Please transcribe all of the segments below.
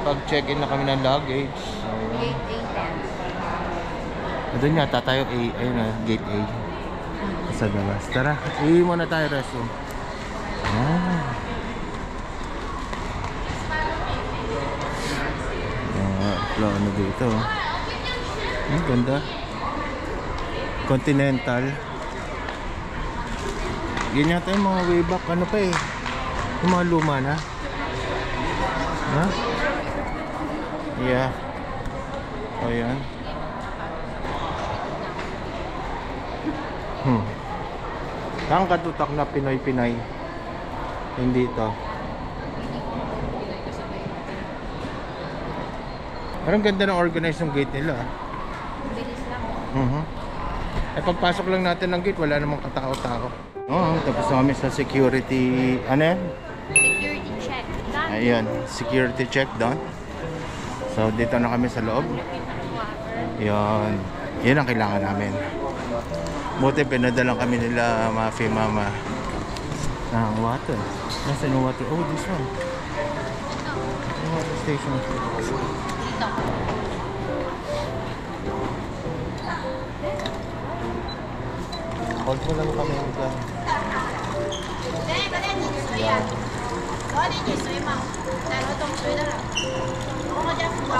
nakapag-check-in na kami ng luggage. So, Gate A10. doon yata tayo A, ayun na, gate A. Sa labas. Tara, iwi muna tayo restroom. Ano dito? Ang ganda. Continental. Yan yata yung mga way back. Ano pa eh? Yung mga luma na. Ha? Yeah. O yan. Ang katutak na Pinoy-Pinay. Hindi ito. Parang ganda ng organize ng gate nila. Bilis lang. Eh pagpasok lang natin ng gate, wala namang katao-tao. Tapos kami sa security, ano yan? Security check. Done. Ayan, security check done. So dito na kami sa loob. Yan. Yan ang kailangan namin. Buti pinadalang kami nila Mafi Mama ng water. Nasaan yung water? Oh, this one. Yung water station. Hold mo lang kami dyan.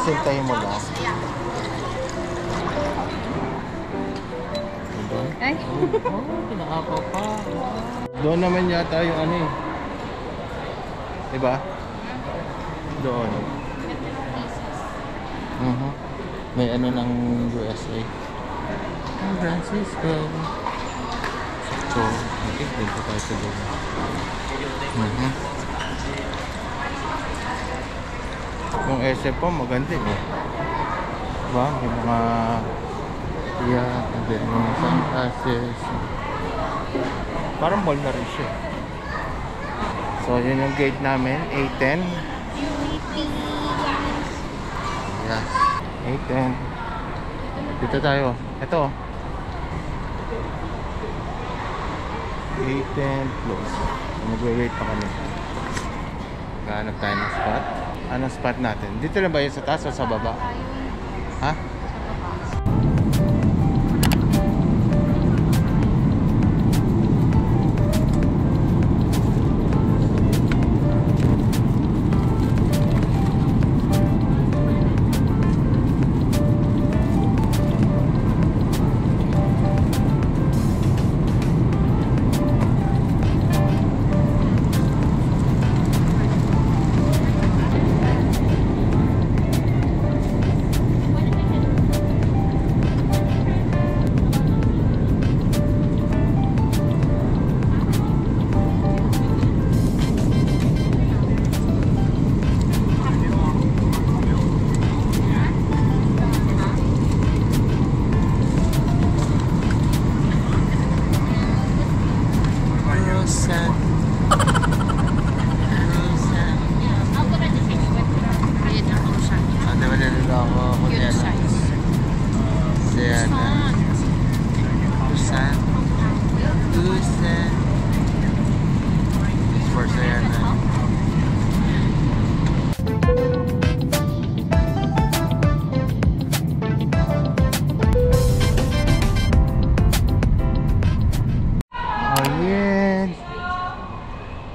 Sintayin mo lang. Ay? Pinakapaw pa. Doon naman yata yung ano eh. Diba? Doon. May ano ng USA. San Francisco. So, okay, dito tayo sa doon. Yung SF po, maganda eh. Diba? May mga and then mga sunglasses. Parang mall na rin siya. So, yun yung gate namin, A10. Yes, A10. Dito tayo. Ito. A10 close. Mag-wait pa kami. Gahanap tayo ng spot. Anong spot natin? Dito na ba yun sa taas o sa baba? Ha?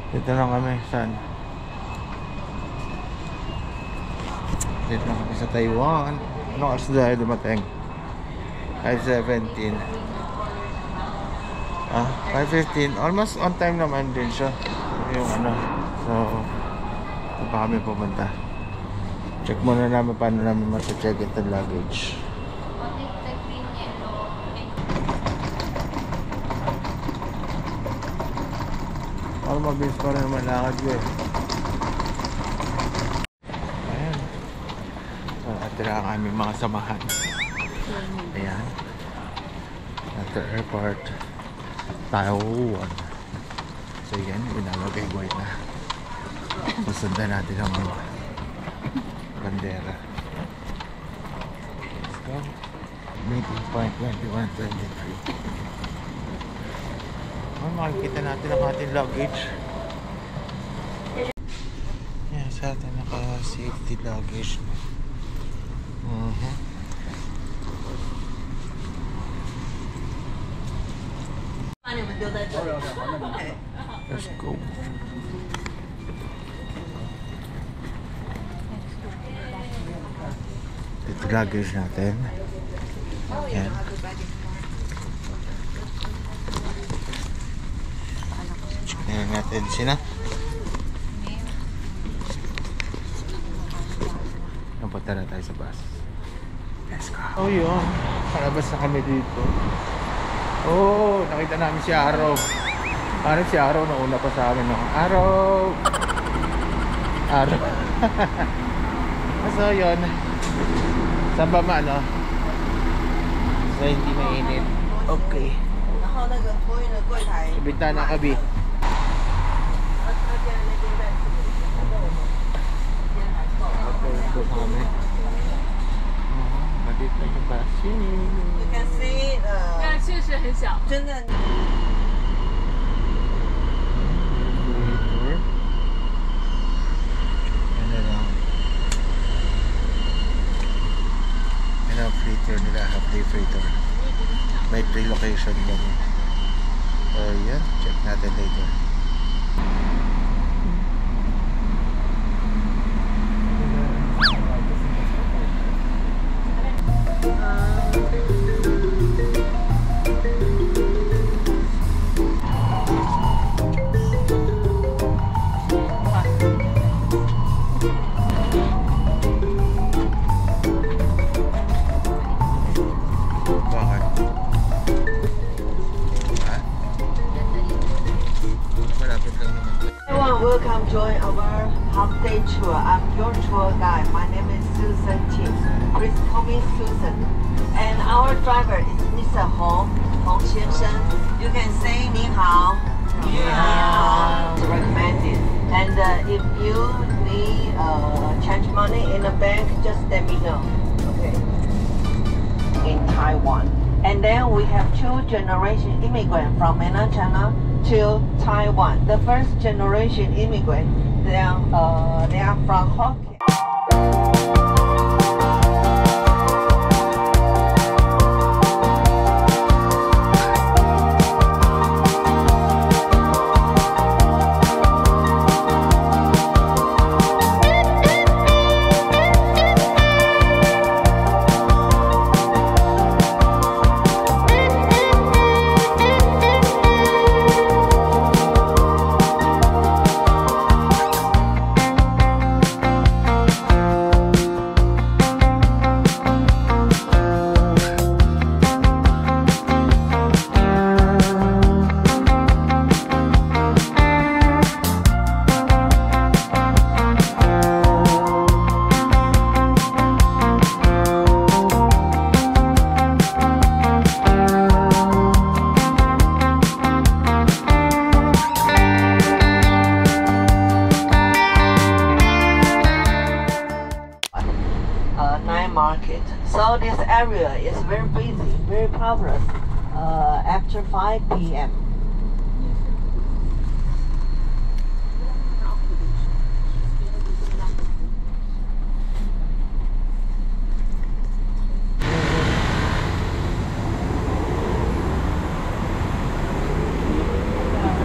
Dito lang kami, saan? Dito lang kami sa Taiwan. Anong oras na tayo dumating? 5:17. 5:15. Almost on time naman din siya. Yung ano. So, ito pa kami pumunta. Check muna namin paano namin masa-check itong luggage. Mabilis pa rin naman lakad ko eh. Ayan. Atira ang aming mga samahan. Ayan. At the airport Taiwan. So yan, inalagay-goy na. Susundan natin ang mga bandera. Let's go. Meeting point 2123. Makikita natin ang ating luggage. Yes, Sa atin naka-safety luggage na. Let's go. Ito luggage natin. Yan. Check natin sina. Napunta na tayo sa bus. Let's go. Oh yun. Palabas na kami dito. Oh, nakita namin si Araw. Parang si Araw nauna pa sa amin. No? Araw! Araw. So yun. Saan ba ano? So hindi mainit. Okay. Sa bintana kabi. Okay, ito sa kami. Malit na yung bus. You can see 确实很小。真的。 Freighter nila, half-day freighter. May 3 location kami. So yan, check natin later. Welcome join our half-day tour. I'm your tour guide. My name is Susan Qin. Please call me Susan. And our driver is Mr. Hong Qiansheng. You can say 你好. 你好. It's recommended. And if you need change money in the bank, just let me know. Okay. In Taiwan. And then we have 2-generation immigrant from mainland China to Taiwan. The first generation immigrant, they are from Hokkien. Market. So this area is very busy, very popular after 5 p.m.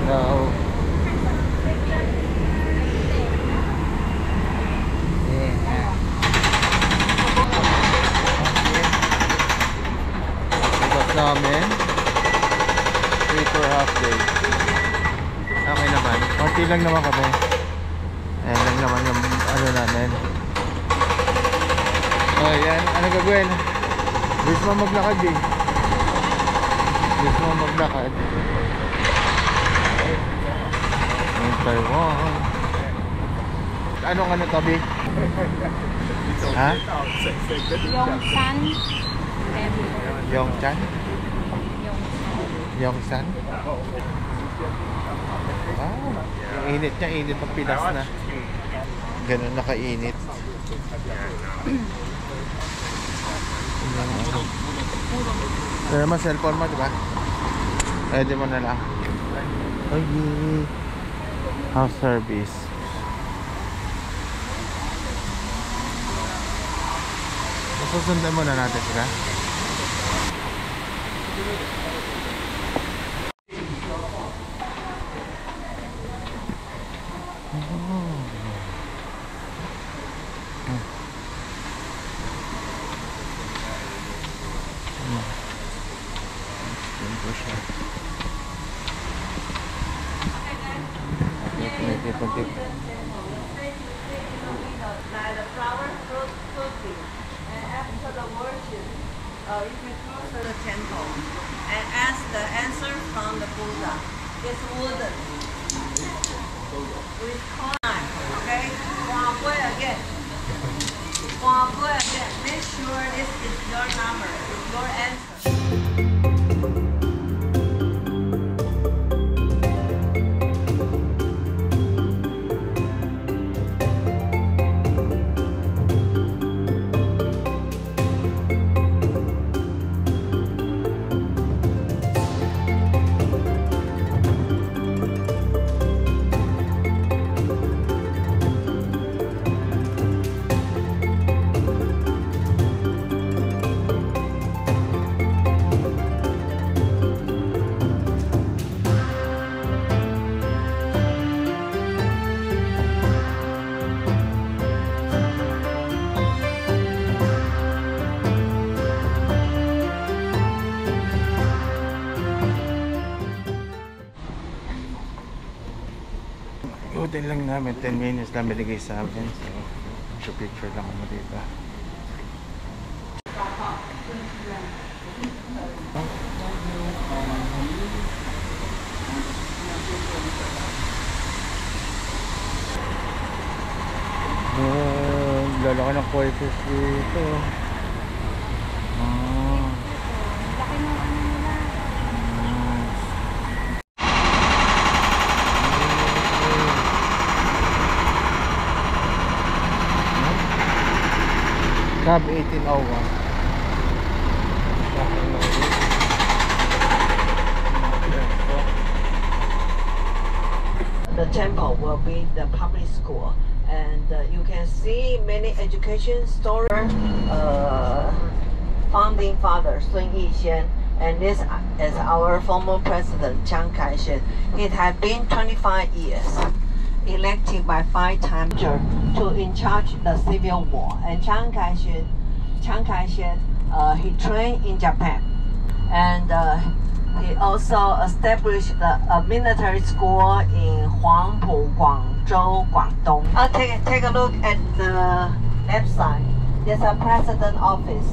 Hello. Namin 3 for half day. Okay naman, konti lang naman kami. Ayan lang naman yung ano namin. Oh yan, ano gagawin? Gusto mo maglakad eh. Gusto mo maglakad in Taiwan. Anong ano tabi? Ha? Yongsan. Yongchan? Yongsan? Wow, yung init niya, init ng Pinas na. Ganun nakainit. Ito naman cellphone mo, diba? Pwede mo na lang. Okay. House service. Susundan muna natin sila. Like the flower fruit cooking, and after the worship, you can go to the temple and ask the answer from the Buddha. It's wooden with coin. Okay, again. Make sure this is your number, it's your answer. Ikutin lang namin, 10 minutes lang binigay sa amin. So, picture lang ako dito. Lalaki ng koi fish dito. Laki ng ano nila. Cab 1801. The temple will be the public school, and you can see many education stories. Founding father Sun Yat-sen, and this is our former president Chiang Kai-shek. It had been 25 years, elected by 5 times to in charge the civil war. And Chiang Kai-shek, he trained in Japan, and he also established a military school in Huangpu, Guangzhou, Guangdong. Take a look at the left side. There's a president office.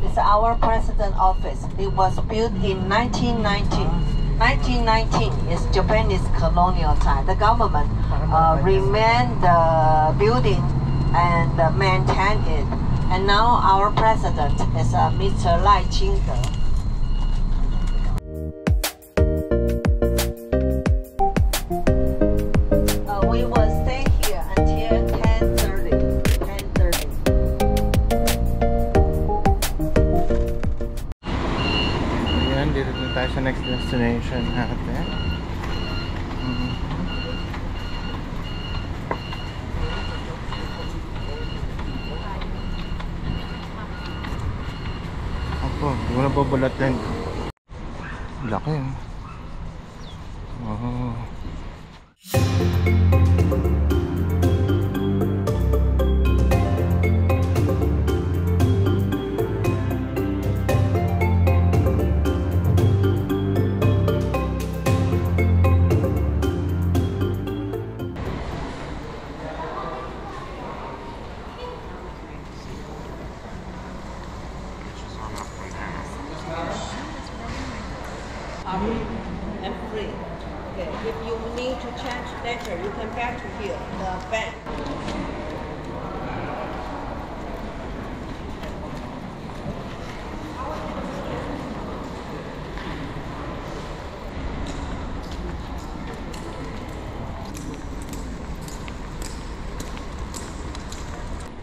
It's our president office. It was built in 1919. 1919 is Japanese colonial time. The government remained the building and maintained it. And now our president is Mr. Lai Ching-te. We will stay here until 10:30. 10:30. Ayan, dito na tayo sa next destination natin. Apo, hindi ko na babalatin. Laki eh. Oh. And free. Okay. If you need to change later, you can back to here, the bank.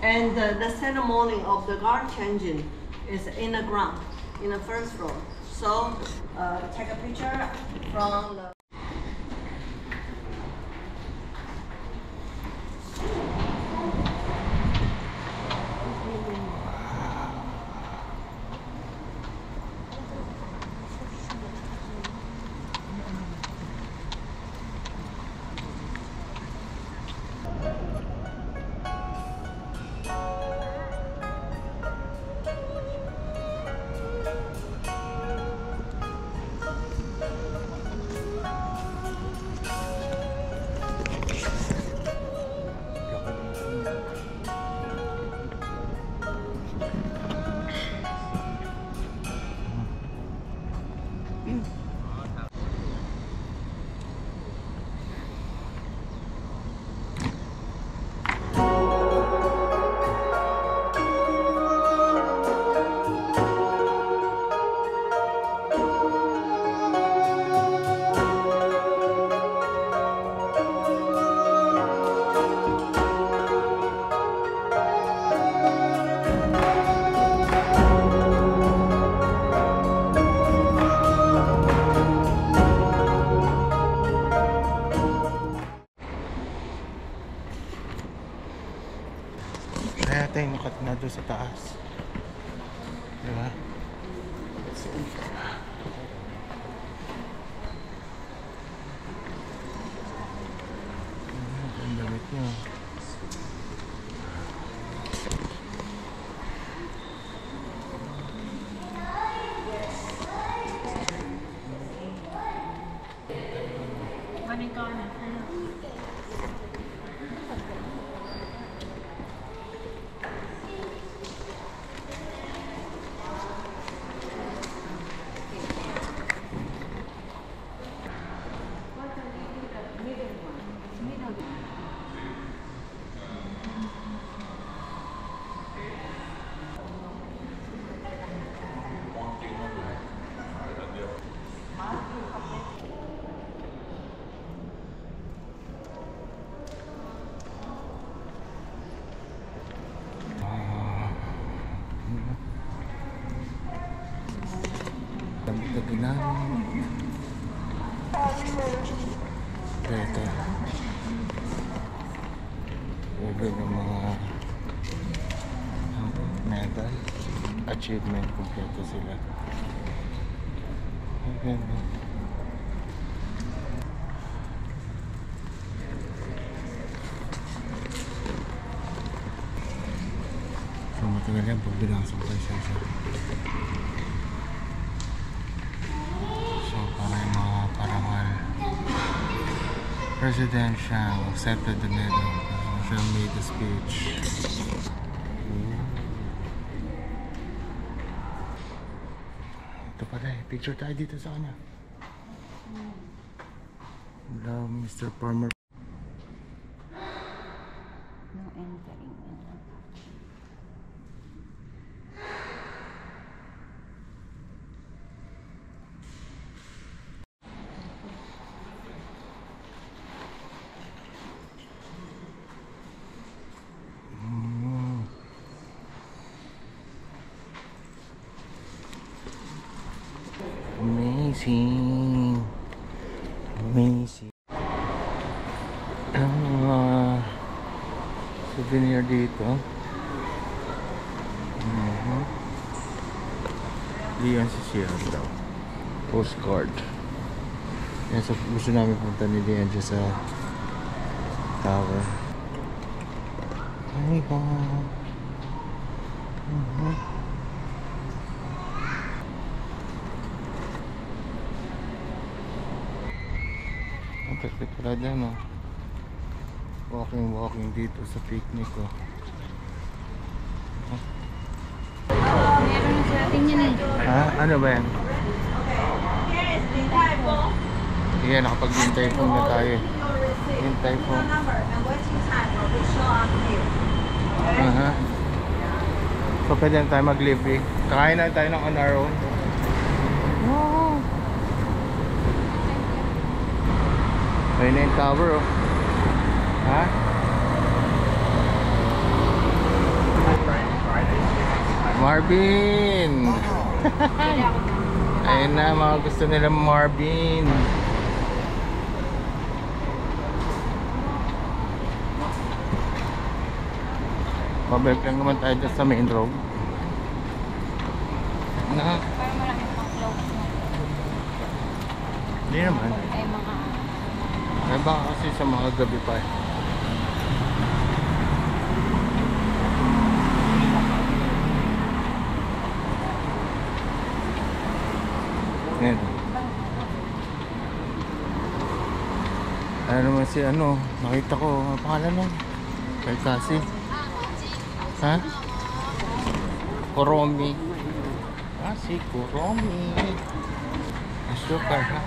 And the ceremony of the guard changing is in the ground, in the first floor. So take a picture from the dito sa taas. Diba? Ang damit niya. Lagi namin. Ito. Ulo ng mga medal. Achievement kompleto sila. Okay. So matagal yan pag binasok tayo siya. Presidential accepted the medal. She made the speech. Ito pala eh. Picture tayo dito sa kanya. Hello, Mr. Farmer. No entering. Amazing. Amazing. Ang mga souvenir dito. Leon Cicero daw. Postcard. Yan, so gusto namin punta ni Leon dyan sa tower. Ay ba? Ang perfect pala dyan, oh. Walking dito sa picnic, oh. Meron sa atin yan eh. Ha? Ano ba yan? Iya, nakapag-hintay phone na tayo. Hintay phone. So pwede na tayo mag-live eh. Kakain na tayo ng on our own. Wow! Ayun na yung tower, oh. Ha? Marvin! Ayun na, mga gusto nila Marvin. Pabalik lang naman tayo dyan sa main road. Na? Parang marami pang clothes na. Hindi naman. Ay mga... Ay baka kasi sa mga gabi pa eh. Ayan. Ano naman si ano, nakita ko, ang pangalan nun? Kay Cassie. Ha? Kuromi. Ah, si Kuromi. Asukar ha?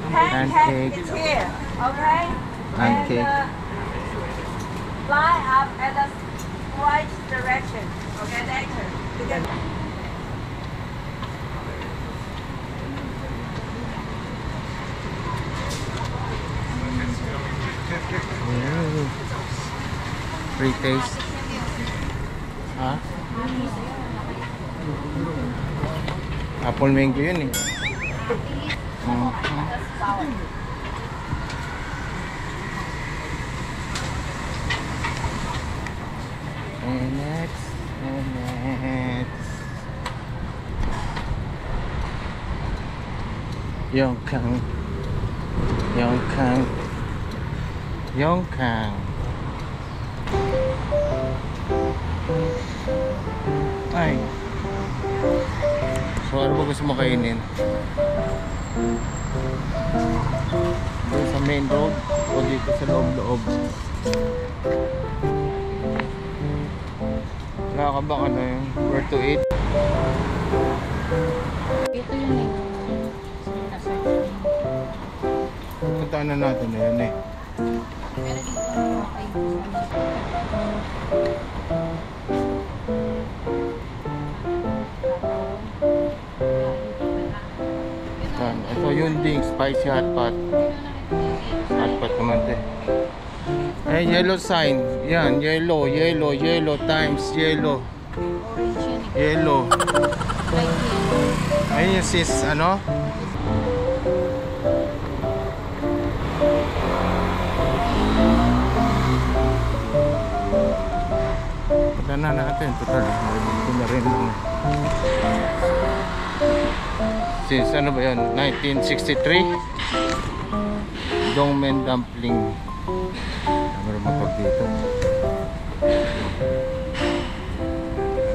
Pancake is here, okay? Pancake. And fly up at the right direction, okay, later. Because Mm. Free taste. Ha? Apple mango yun eh. Minutes. Yongkang. Ay. So ano ba gusto mo kainin? Doon sa main road o dito sa loob-loob? Wala ka bang ano yun? Where to eat? Ito yun eh. Puntaan na natin na yun eh. Pero dito okay. Ito yung ding spicy hot pot. Hot pot naman din. Ay, yellow sign. Yan, yellow times yellow. Orange yun eh. Yellow. Light yellow. Ayun yung sis, ano? Punta na natin. Total, ito na rin. Sis, ano ba yun? 1963? Dongmen dumpling. Meron mapag dito.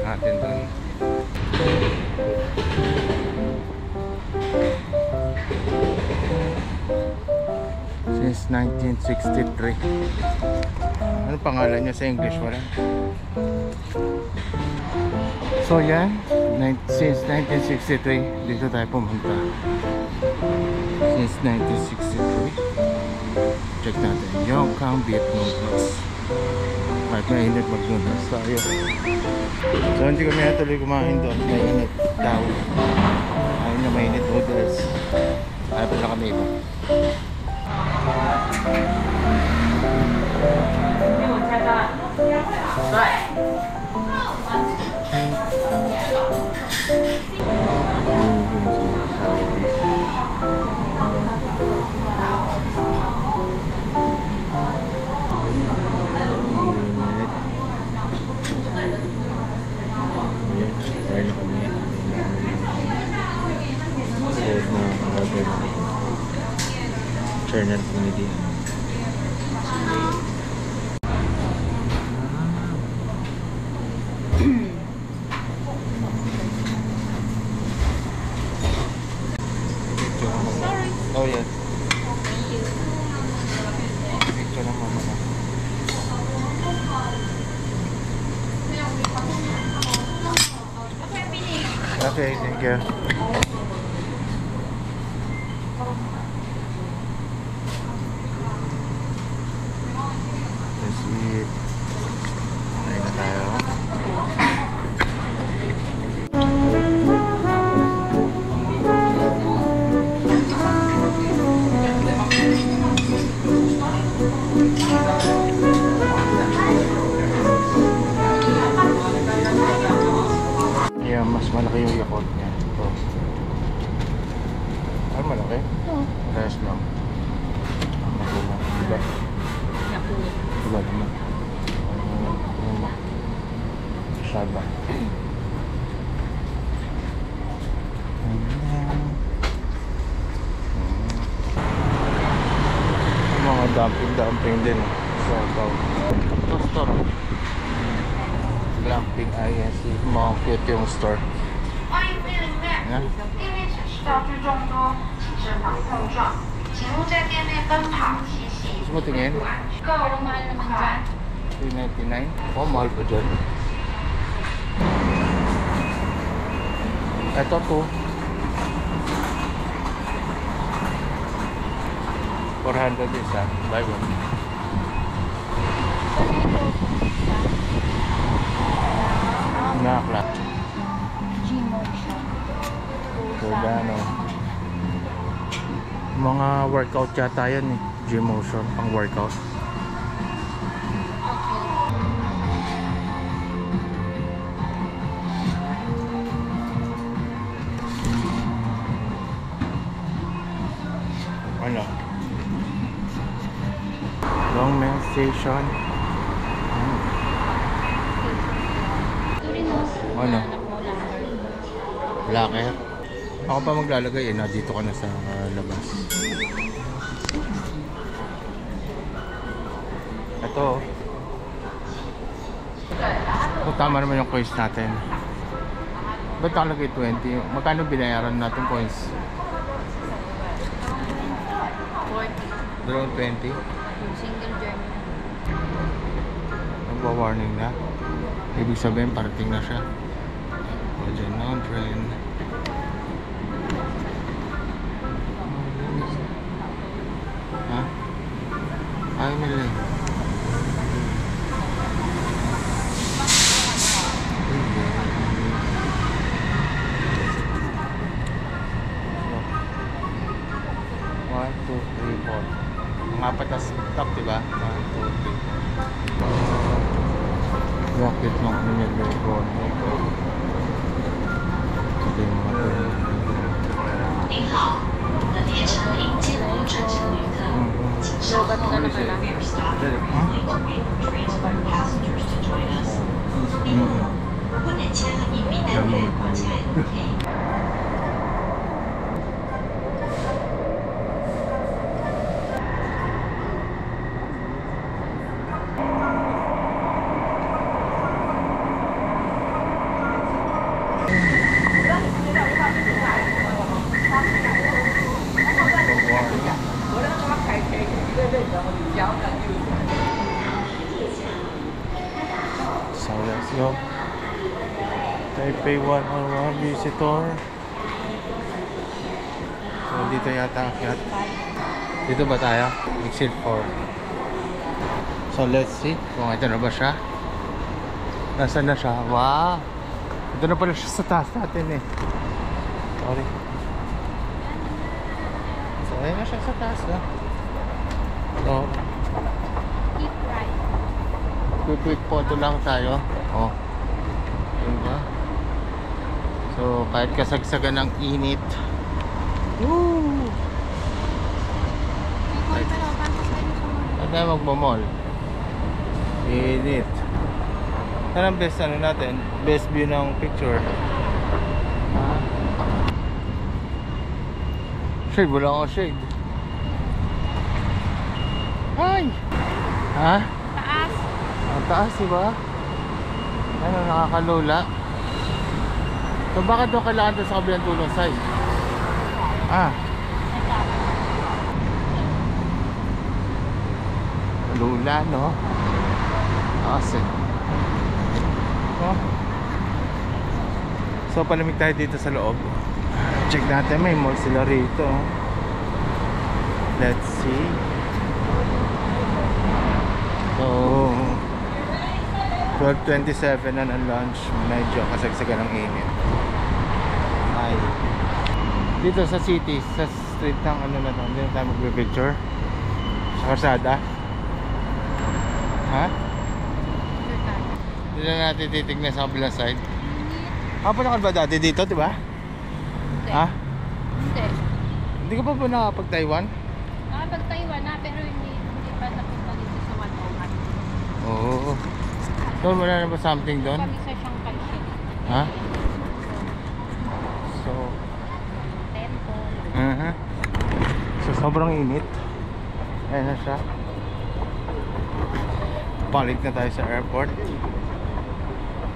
Natin doon. Since 1963. Ano pangalan niya sa English? Wala. So yan, since 1963 dito tayo pumunta. Since 1963. Check natin Yongkang Beef Noodles. Kahit mainit mag-noodles tayo. So hindi kami natuloy kumain doon. Mainit daw. Ayun na mainit noodles. Ayaw na kami iba. Channel community. Sorry. Oh yes. Thank you. Picture ng mama na. Okay, thank you. Let's eat. Kain na tayo. Yeah, mas malaki yung Yakult niya. Ito. Ay, malaki? Oo. Rest lang. Ang magulang. Diba? Yakult. Diba naman? Shaba. Mga dumpling din. So, ito store. Glamping INC. Mga cute yung store. Yan. 因为只需道具众多，请慎防碰撞，请勿在店内奔跑嬉戏。 Gusto mo tingin? 购物 Mahal naman dyan. 399? Oh, mahal pa dyan. Ito to. 400 isa. Buy one. Nakla. Gmo shop. Cordano. Mga workout yata yan eh. Gmotion, pang workout. Ano? Longmen Station. locker. Ako pa maglalagay na dito ka na sa labas. Ito. Tama naman yung coins natin. Ba't nakalagay 20? Magkano binayaran natin coins? 40. Dalawang 20? Yung single journey. Nagwa-warning na. Ibig sabihin parating na siya. O dyan na ang train. Ha? Ayaw nila eh. One, two, three, four. Ang apat na stop, diba? 1, 2, 3. Bakit ng pinag-record? Ito yung mga train. 您好，本列车迎接搭乘旅客，请稍后 Lobat ka na pala. We are stopping briefly to wait for transfer passengers to join us. 您好，本列車已免訂嘅火車，OK。 So let's go. Taipei 101 visitor. So dito yata akyat. Dito ba tayo? Exit 4. So let's see kung ito na ba siya. Nasaan na siya? Wow! Ito na pala siya sa taas natin eh. Sorry. So ayun na siya sa taas na. So Keep right. quick photo lang tayo. Oh. Diba? So kahit kasagsagan ng init. Woo! May call pala. Paano tayo sa mga? Saan tayo magmamall? Init. Saan ang best ano natin? Best view ng picture. Shade, wala akong shade. Hi! Ha? Taas. Ang taas, diba? Ano, nakakalula. So bakit daw kailangan doon sa kabilang tulong side? Ah, lula, no? Kasi oh. So palamig tayo dito sa loob. Check natin, may mall sila rito. Let's see. So 12:27 na ng lunch. Medyo kasagsagan ng init. Ay, dito sa city, sa street ng ano na to, hindi na tayo magpipicture sa karsada. Ha? Hindi na natin titignan sa kabilang side. Kapunta ka ba dati dito, di ba? Hindi. Ha? Hindi. Hindi ka pa ba nakapag-Taiwan? Nakapag-Taiwan na pero hindi pa napunta dito sa 101. Oo. So wala na ba something doon? Kami sa Shanghai Shed. Ha? So Temple. So sobrang init. Ayan na siya. Balik na tayo sa airport.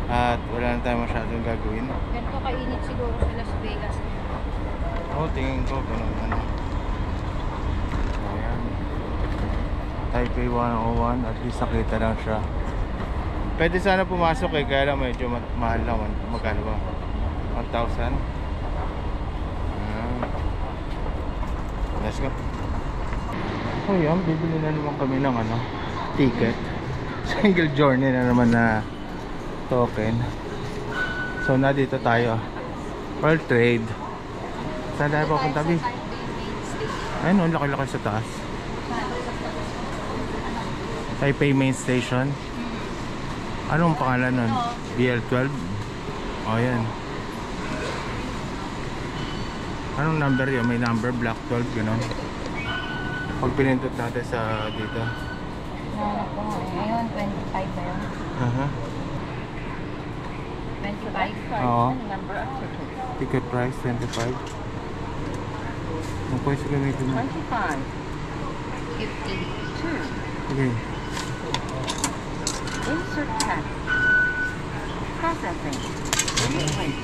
At wala na tayo masyadong gagawin. Ganito kainit siguro sa Las Vegas. Oo, tingin ko ganun ano. So ayan. Taipei 101. At least nakita lang siya. Pwede sana pumasok eh, kaya lang medyo mahal lang. Magkano ba? 1,000? Let's go. Oh yan, bibili na naman kami ng ano, ticket. Single journey na naman na token. So na dito tayo. World Trade. Saan tayo papunta, Bi? Ayun, ang laki-laki sa taas. Taipei Main Station. Anong pangalan nun? BL12? O yan. Anong number yun? May number, Black 12, gano'n. Pag pinindot natin sa dito. Nahanap ko nga eh. Ngayon, 25 ba yun? 25? 25? Oo. Ano number after 2? Ticket price, 25. Ang points gamitin mo. 25. 50. 2. Okay. Insert text. Processing. Wait.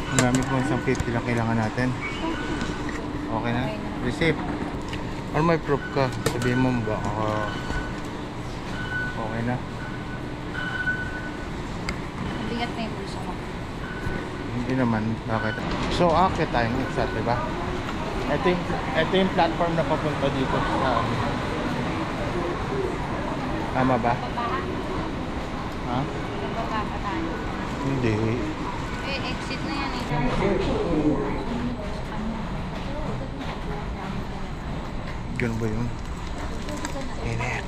Ang gamit mo isang 50 lang kailangan natin. Okay na? Receipt. Or may proof ka. Sabihin mo ba? Okay na? Mabigat na yung bulsa mo. Hindi naman. Bakit? So, akit tayo ng isa, diba? Ito yung platform na papunta dito sa... Tama ba? Baba. Ha? Baba pa tayo. Hindi. Exit na yan eh. Ganun ba yun? Init.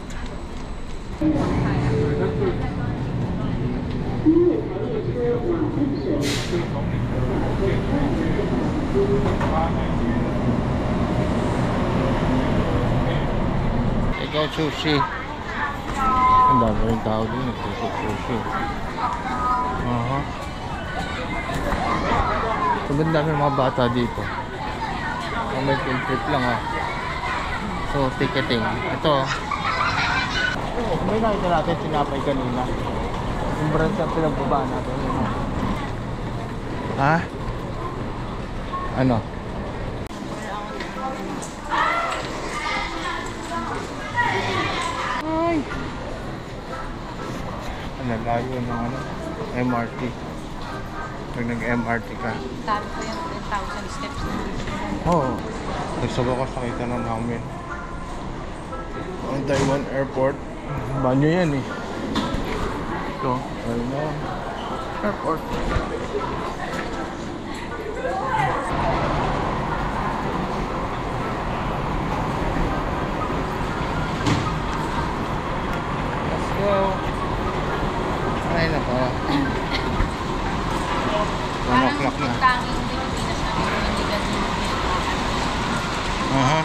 Ikaw sushi. Ang dami rin tao din nagsusuk-sushi. Sobrang dami mga bata dito. May field trip lang So, ticketing. Ito. May nakita natin sinapay kanina. Yung brand sa pinagbaba natin. Ha? Ano? Ay! Ang layo ng MRT. Pag nag-MRT ka. Sabi ko yung 10,000 steps na. Oo. Nagsaba ko sakita na namin. Ang Taiwan Airport. Banyo yan eh. Ito. Taiwan Airport. Let's go. Ay nako. 1 o'clock na. Parang tanging Pilipinas na hindi ganun. Aha.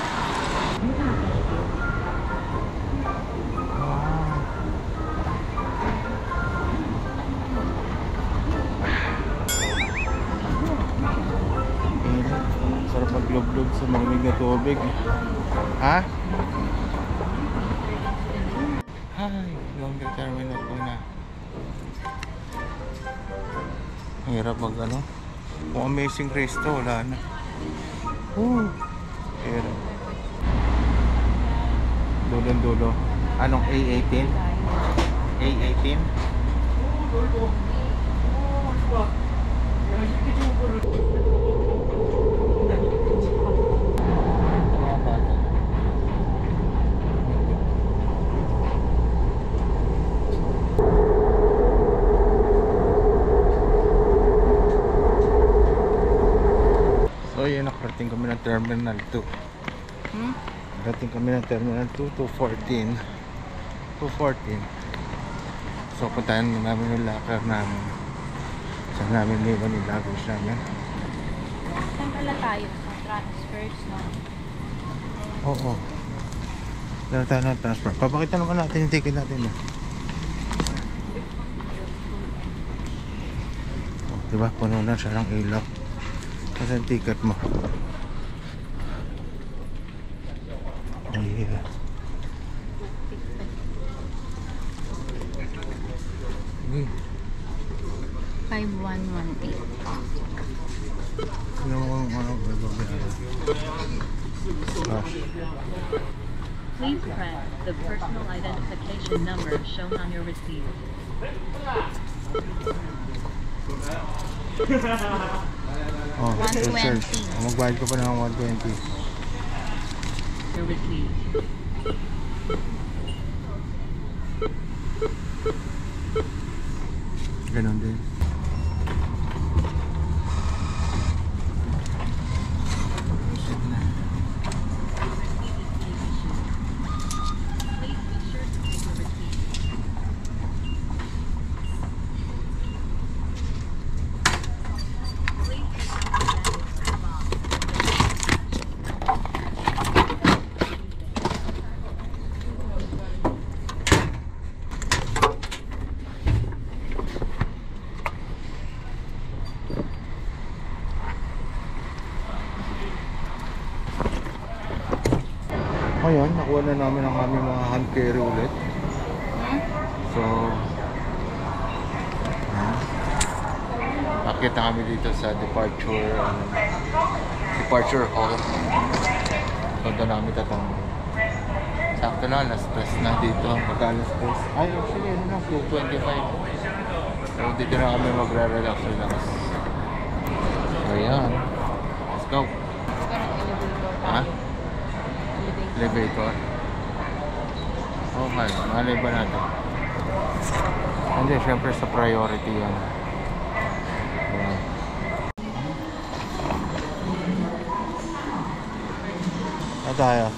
Sarap maglob-lob sa malamig na tubig. Ha? Ay, longer terminal po na. Hirap mag ano. Kung Amazing Race to, wala na. Hirap. Dulo-dulo. Anong A18? A18? So yun, nakarating kami ng Terminal 2. Nakarating kami ng Terminal 2 to 14. So puntahan na namin yung locker namin. Saan namin liwan yung luggage namin. Saan pala tayo? Sa transfers, no? Oo. Dala tayo ng transfer. Papakita naman natin yung ticket natin. Diba? Puno na siya ng ilaw. Kasi yung ticket mo. Yeah. 5118. Ano mo ano gosh. Please press the personal identification number shown on your receipt. Oh, 120. search. Magbayad ko pa ng 120. Your receipt. Ganon din. Please be sure to take your receipt. Please be sure to send the box. ngayon, nakuha na namin ang aming mga hand carry ulit. So, nakita kami dito sa departure hall. So, doon namin tatambay. Sakto na, alas 3 na dito. Mag-alas 3. Ay, actually, ano na, 2:25. So, dito na kami magre-relax. So, yan. Let's go. Ha? Elevator. Okay, malay ba natin? Hindi, syempre sa priority yan. Ayan. Ano tayo?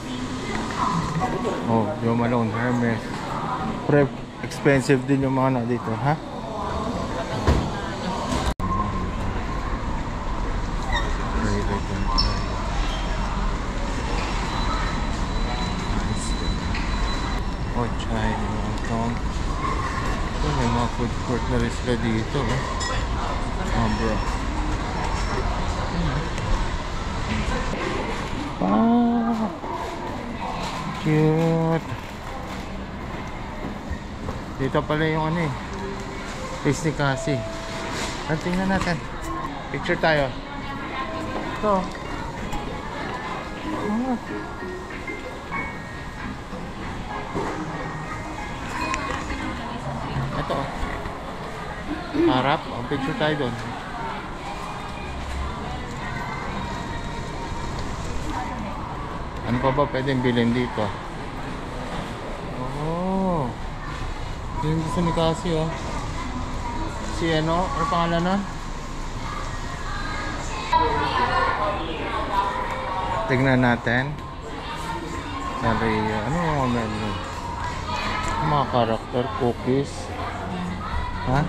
Oh, yung Malone, Hermes. Pre, expensive din yung mga na dito, ha? Oh, China, Hong Kong. So, may mga food court na rin sila dito, eh. Oh, bro. Ah, cute. Dito pala yung ano eh, place ni Cassie. Tingnan natin. Picture tayo. Ito. Ah. Ito. Harap. Ang picture tayo doon. Ano pa ba pwedeng bilhin dito? Oh. Yung gusto ni Cassie, oh. Si ano? Ano pangalan na? Tignan natin. Sabi, ano mga menu? Mga karakter, cookies. Ha?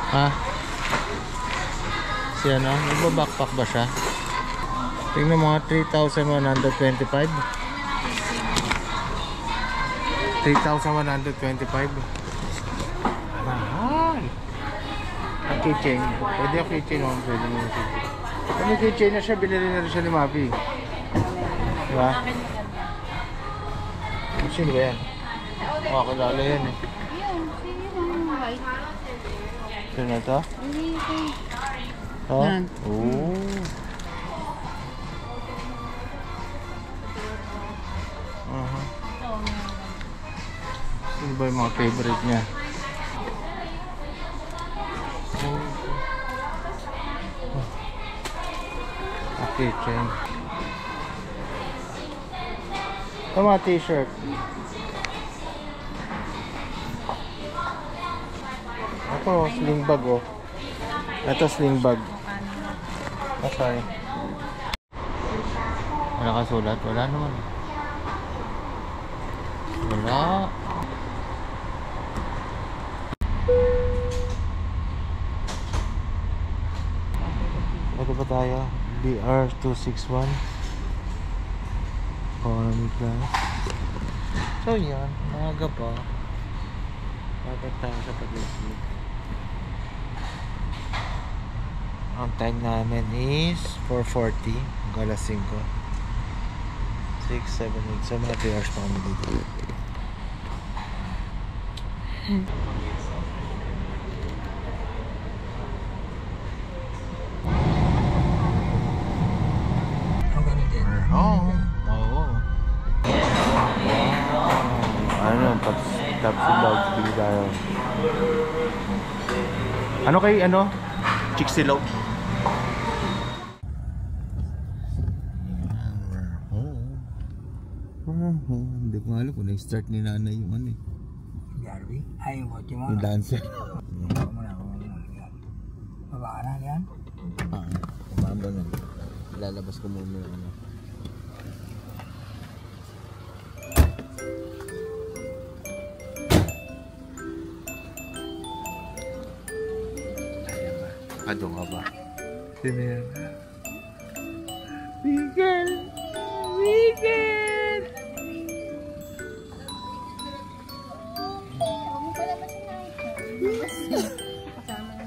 Ha? Si ano? Nagbabackpack ba siya? Tingnan mga 3,125. 3,125. Mahal. Ang keychain. Pwede yung keychain, oh. Pwede mo yung keychain. Kung may keychain na siya, binili na rin siya ni Mavi. Diba? Sino ba yan? Makakilala yan eh. Sino na ito? Ha? Oo. Sino ba yung mga favorite niya? Okay, chain. Ito mga t-shirt. Ito, sling bag, oh. Ito, sling bag. Oh, sorry. Wala kasulat? Wala naman. Wala. Ito ba tayo? BR261 Economy class. So yan, maaga pa. Bakit tayo sa pag-isip? Ang time namin is 4:40 hanggang alas 5. 6, 7, 8. So mga 3 hours pa kami dito. Tapos vlog, bili tayo. Ano kay ano? Chicxulub. Hindi ko alam kung na-start ni nanay yung ano eh. Garby? Ay, yung dancer. Baba ka na yan? Kumamba na. Lalabas ko muna yung ano. Doon ka ba? Sino yan? Miguel! Miguel! Huwag mo pala ba sinahit ka? Kasama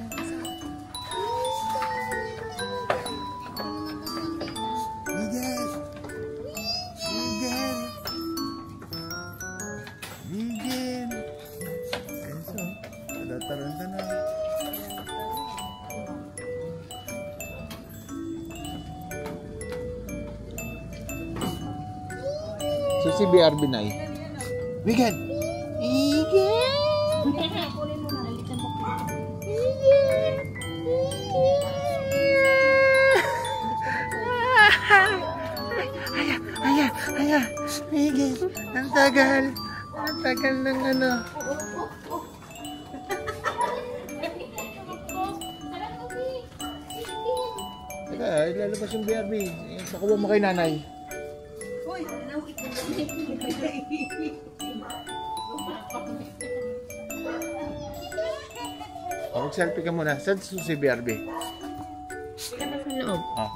Susi BRB na eh. Wigan! Aya, Wigan! Ang tagal! Ang tagal ng ano. Teka, ilalabas yung BRB. Pakuha mo kay nanay. Mag-selfie ka muna. Saan si BRB? Sa loob. Ah.